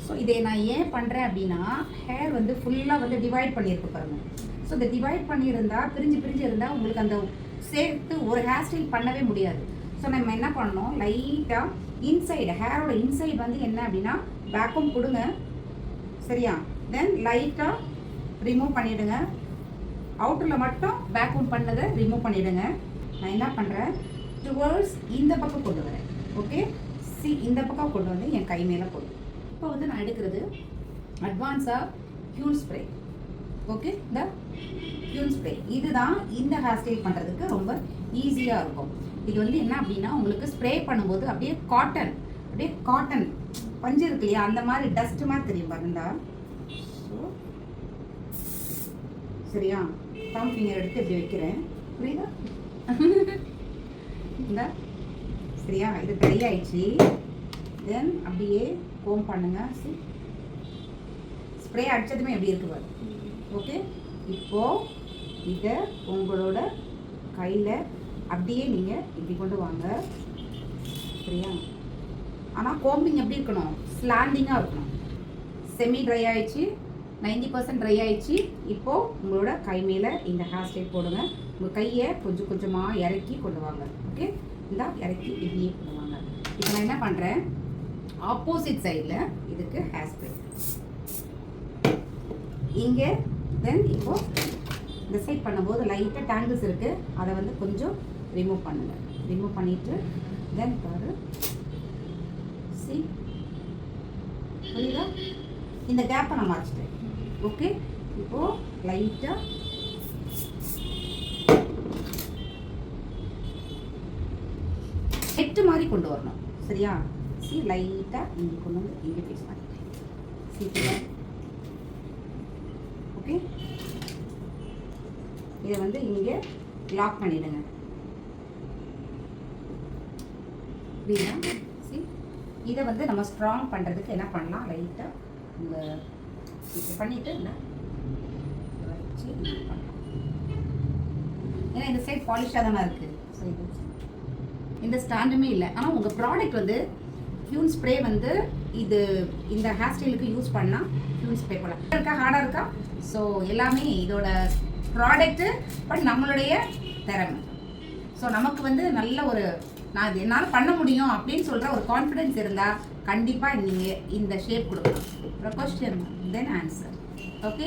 So இதை நான் ஏன் பண்ணுறேன் அப்படின்னா ஹேர் வந்து ஃபுல்லாக வந்து டிவைட் பண்ணியிருக்கு பாருங்க. ஸோ இந்த டிவைட் பண்ணியிருந்தா பிரிஞ்சு இருந்தால் உங்களுக்கு அந்த சேர்த்து ஒரு ஹேர் ஸ்டைல் பண்ணவே முடியாது. ஸோ நம்ம என்ன பண்ணணும், லைட்டாக இன்சைடு ஹேரோட இன்சைடு வந்து என்ன அப்படின்னா பேக்கும் கொடுங்க, சரியா? தென் லைட்டாக ரிமூவ் பண்ணிவிடுங்க. அவுட்டரில் மட்டும் பேக்கும் பண்ணதை ரிமூவ் பண்ணிவிடுங்க. நான் என்ன பண்ணுறேன், டுவர்ட்ஸ் இந்த பக்கம் கொண்டு வரேன். ஓகே, இந்த பக்கம் கொண்டு வந்து என் கை மேலே போடும். இப்போ வந்து நான் எடுக்கிறது அட்வான்ஸாக ஹியூன் ஸ்ப்ரே. ஓகே, இந்த ஹியூன் ஸ்ப்ரே இதுதான் இந்த ஹேர் ஸ்டைல் பண்ணுறதுக்கு ரொம்ப ஈஸியாக இருக்கும். இது வந்து என்ன அப்படின்னா உங்களுக்கு ஸ்ப்ரே பண்ணும்போது அப்படியே காட்டன் பஞ்சு இருக்கு இல்லையா, அந்த மாதிரி டஸ்ட் மாதிரி தெரியும் பாருந்தா. ஸோ சரியா, தம் ஃபிங்கர் எடுத்து இப்படி வைக்கிறேன், புரியுதா? இந்த சரியா, இது ட்ரை ஆயிடுச்சு. தென் அப்படியே கோம் பண்ணுங்க. ஸ்ப்ரே அடிச்சதுமே எப்படி இருக்கு பாரு. ஓகே, இப்போ இதை உங்களோட கையில் அப்படியே நீங்கள் இப்படி கொண்டு வாங்க, சரியா? ஆனால் கோம்பிங் எப்படி இருக்கணும், ஸ்லாண்டிங்காக இருக்கணும். செமி ட்ரை ஆயிடுச்சு, 90% ட்ரை ஆயிடுச்சு. இப்போது உங்களோட கை மேலே இந்த ஹேர் ஸ்டைல் போடுங்க. உங்கள் கையை கொஞ்சம் கொஞ்சமாக இறக்கி கொண்டு வாங்க. ஓகே, இந்த இறக்கி இப்படியே கொண்டு வாங்க. இப்போ நான் என்ன பண்ணுறேன், ஆப்போசிட் சைடில் இதுக்கு ஹேர் ஸ்ப்ரே இங்கே. தென் இப்போ இந்த சைட் பண்ணும்போது லைட்டாக டேங்கிள்ஸ் இருக்குது, அதை வந்து கொஞ்சம் ரிமூவ் பண்ணுங்கள். ரிமூவ் பண்ணிவிட்டு தென் பாரு, சி புரியுதா? இந்த கேப்பை நான் மறைச்சிட்டேன். ஓகே, இப்போது லைட்டாக ஹெட்டு மாதிரி கொண்டு வரணும், சரியா? சி லைட்டாக இங்கே கொண்டு வந்து இங்கே பேஸ் பண்ணிட்டேன். சீக்கிரம் ஓகே, இதை வந்து இங்கே லாக் பண்ணிவிடுங்க. புரியுதா? சி இதை வந்து நம்ம ஸ்ட்ராங் பண்ணுறதுக்கு என்ன பண்ணலாம், லைட்டாக இந்த இப்படி பண்ணிவிட்டு இல்லை வச்சு பண்ணலாம். ஏன்னா இந்த சைட் பாலிஷாக தானே இருக்குது. ஸோ இது இந்த ஸ்டாண்டுமே இல்லை. ஆனால் உங்கள் ப்ராடக்ட் வந்து ஹியூன் ஸ்ப்ரே வந்து இது இந்த ஹேர் ஸ்டைலுக்கு யூஸ் பண்ணால் ஹியூன் ஸ்ப்ரே பண்ணலாம். இருக்கா, ஹார்டாக இருக்கா? ஸோ எல்லாமே இதோட ப்ராடக்ட்டு, பட் நம்மளுடைய திறமை. ஸோ நமக்கு வந்து நல்ல ஒரு நான் இது என்னால் பண்ண முடியும் அப்படின்னு சொல்கிற ஒரு கான்ஃபிடென்ஸ் இருந்தால் கண்டிப்பாக நீங்கள் இந்த ஷேப் கொடுக்கலாம். Question then answer. ஓகே.